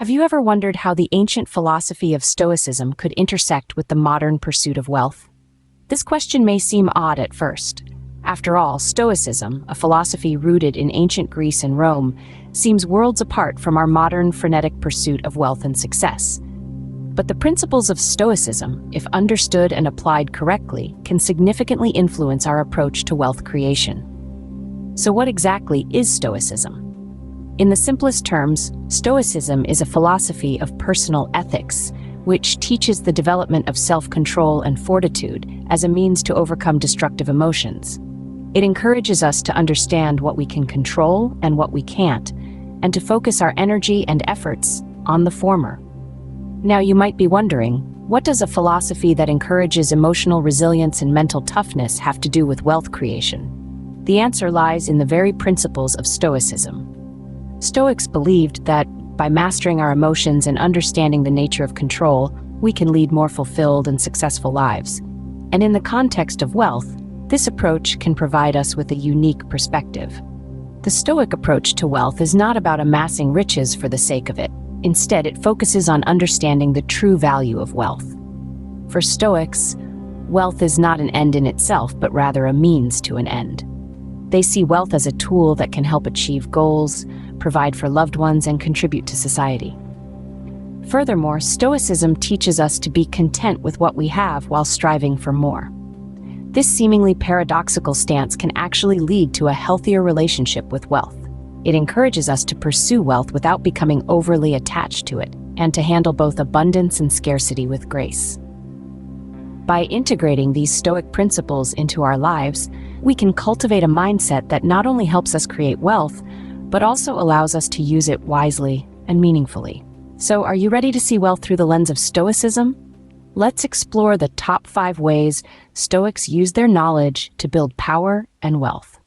Have you ever wondered how the ancient philosophy of Stoicism could intersect with the modern pursuit of wealth? This question may seem odd at first. After all, Stoicism, a philosophy rooted in ancient Greece and Rome, seems worlds apart from our modern frenetic pursuit of wealth and success. But the principles of Stoicism, if understood and applied correctly, can significantly influence our approach to wealth creation. So what exactly is Stoicism? In the simplest terms, Stoicism is a philosophy of personal ethics, which teaches the development of self-control and fortitude as a means to overcome destructive emotions. It encourages us to understand what we can control and what we can't, and to focus our energy and efforts on the former. Now you might be wondering, what does a philosophy that encourages emotional resilience and mental toughness have to do with wealth creation? The answer lies in the very principles of Stoicism. Stoics believed that by mastering our emotions and understanding the nature of control, we can lead more fulfilled and successful lives. And in the context of wealth, this approach can provide us with a unique perspective. The Stoic approach to wealth is not about amassing riches for the sake of it. Instead, it focuses on understanding the true value of wealth. For Stoics, wealth is not an end in itself, but rather a means to an end. They see wealth as a tool that can help achieve goals, provide for loved ones, and contribute to society. Furthermore, Stoicism teaches us to be content with what we have while striving for more. This seemingly paradoxical stance can actually lead to a healthier relationship with wealth. It encourages us to pursue wealth without becoming overly attached to it, and to handle both abundance and scarcity with grace. By integrating these Stoic principles into our lives, we can cultivate a mindset that not only helps us create wealth, but also allows us to use it wisely and meaningfully. So, are you ready to see wealth through the lens of Stoicism? Let's explore the top 5 ways Stoics use their knowledge to build power and wealth.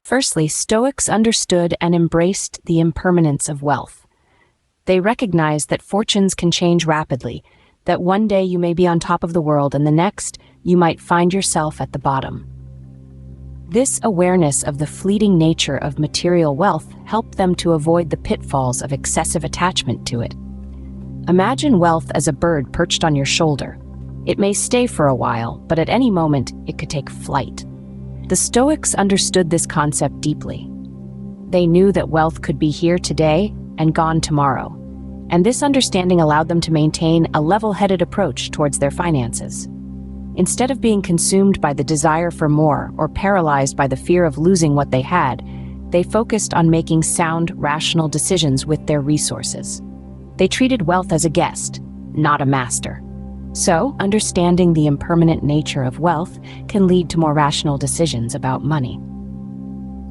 Firstly, Stoics understood and embraced the impermanence of wealth. They recognized that fortunes can change rapidly, that one day you may be on top of the world and the next you might find yourself at the bottom. This awareness of the fleeting nature of material wealth helped them to avoid the pitfalls of excessive attachment to it. Imagine wealth as a bird perched on your shoulder. It may stay for a while, but at any moment it could take flight. The Stoics understood this concept deeply. They knew that wealth could be here today and gone tomorrow, and this understanding allowed them to maintain a level-headed approach towards their finances. Instead of being consumed by the desire for more or paralyzed by the fear of losing what they had, they focused on making sound, rational decisions with their resources. They treated wealth as a guest, not a master. So, understanding the impermanent nature of wealth can lead to more rational decisions about money.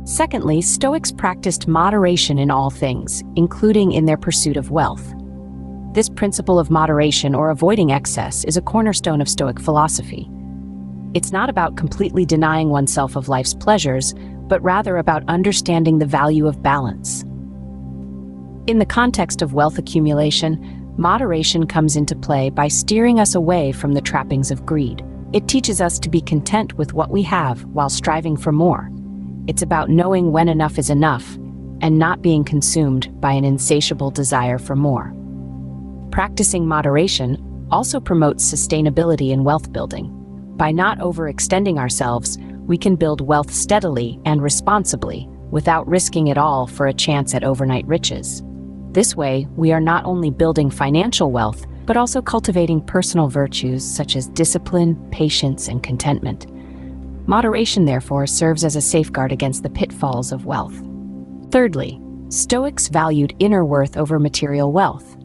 Secondly, Stoics practiced moderation in all things, including in their pursuit of wealth. This principle of moderation, or avoiding excess, is a cornerstone of Stoic philosophy. It's not about completely denying oneself of life's pleasures, but rather about understanding the value of balance. In the context of wealth accumulation, moderation comes into play by steering us away from the trappings of greed. It teaches us to be content with what we have while striving for more. It's about knowing when enough is enough and not being consumed by an insatiable desire for more. Practicing moderation also promotes sustainability in wealth building. By not overextending ourselves, we can build wealth steadily and responsibly without risking it all for a chance at overnight riches. This way, we are not only building financial wealth, but also cultivating personal virtues such as discipline, patience, and contentment. Moderation, therefore, serves as a safeguard against the pitfalls of wealth. Thirdly, Stoics valued inner worth over material wealth.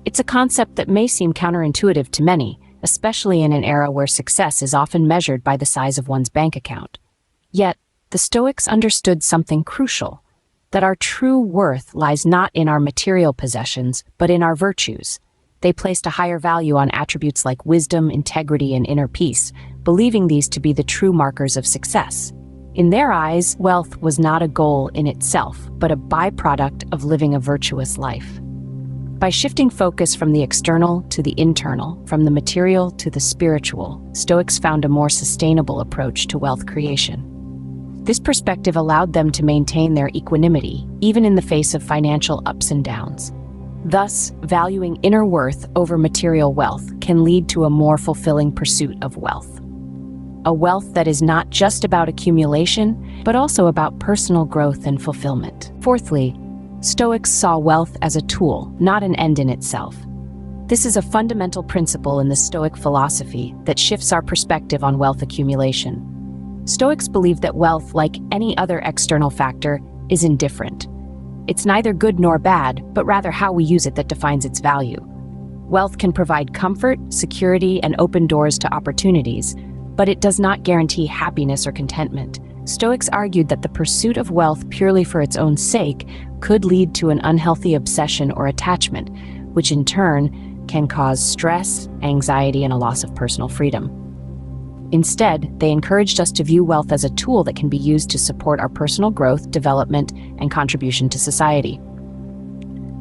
It's a concept that may seem counterintuitive to many, especially in an era where success is often measured by the size of one's bank account. Yet, the Stoics understood something crucial, that our true worth lies not in our material possessions, but in our virtues. They placed a higher value on attributes like wisdom, integrity, and inner peace, believing these to be the true markers of success. In their eyes, wealth was not a goal in itself, but a byproduct of living a virtuous life. By shifting focus from the external to the internal, from the material to the spiritual, Stoics found a more sustainable approach to wealth creation. This perspective allowed them to maintain their equanimity, even in the face of financial ups and downs. Thus, valuing inner worth over material wealth can lead to a more fulfilling pursuit of wealth. A wealth that is not just about accumulation, but also about personal growth and fulfillment. Fourthly, Stoics saw wealth as a tool, not an end in itself. This is a fundamental principle in the Stoic philosophy that shifts our perspective on wealth accumulation. Stoics believe that wealth, like any other external factor, is indifferent. It's neither good nor bad, but rather how we use it that defines its value. Wealth can provide comfort, security, and open doors to opportunities, but it does not guarantee happiness or contentment. Stoics argued that the pursuit of wealth purely for its own sake could lead to an unhealthy obsession or attachment, which in turn can cause stress, anxiety, and a loss of personal freedom. Instead, they encouraged us to view wealth as a tool that can be used to support our personal growth, development, and contribution to society.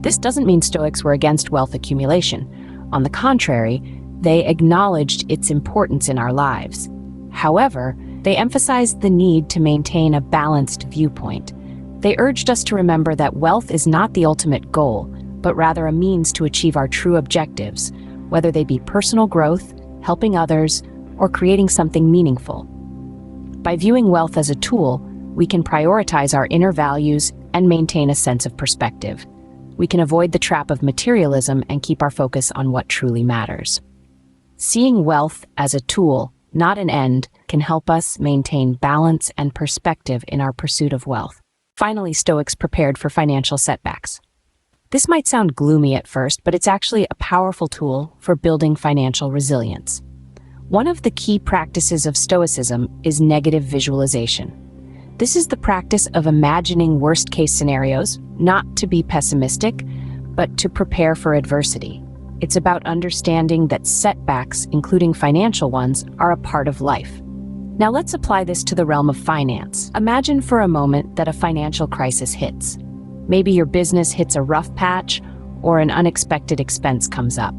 This doesn't mean Stoics were against wealth accumulation. On the contrary, they acknowledged its importance in our lives. However, they emphasized the need to maintain a balanced viewpoint. They urged us to remember that wealth is not the ultimate goal, but rather a means to achieve our true objectives, whether they be personal growth, helping others, or creating something meaningful. By viewing wealth as a tool, we can prioritize our inner values and maintain a sense of perspective. We can avoid the trap of materialism and keep our focus on what truly matters. Seeing wealth as a tool, not an end, can help us maintain balance and perspective in our pursuit of wealth. Finally, Stoics prepared for financial setbacks. This might sound gloomy at first, but it's actually a powerful tool for building financial resilience. One of the key practices of Stoicism is negative visualization. This is the practice of imagining worst-case scenarios, not to be pessimistic, but to prepare for adversity. It's about understanding that setbacks, including financial ones, are a part of life. Now let's apply this to the realm of finance. Imagine for a moment that a financial crisis hits. Maybe your business hits a rough patch, or an unexpected expense comes up.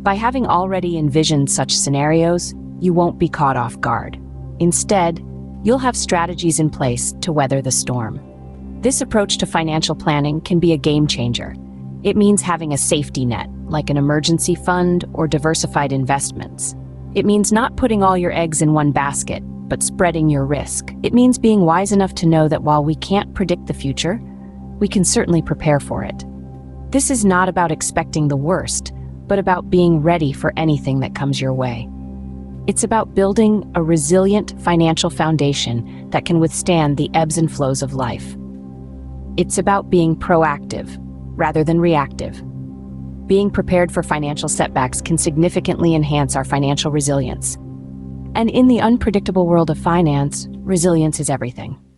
By having already envisioned such scenarios, you won't be caught off guard. Instead, you'll have strategies in place to weather the storm. This approach to financial planning can be a game changer. It means having a safety net, like an emergency fund or diversified investments. It means not putting all your eggs in one basket, but spreading your risk. It means being wise enough to know that while we can't predict the future, we can certainly prepare for it. This is not about expecting the worst, but about being ready for anything that comes your way. It's about building a resilient financial foundation that can withstand the ebbs and flows of life. It's about being proactive rather than reactive. Being prepared for financial setbacks can significantly enhance our financial resilience. And in the unpredictable world of finance, resilience is everything.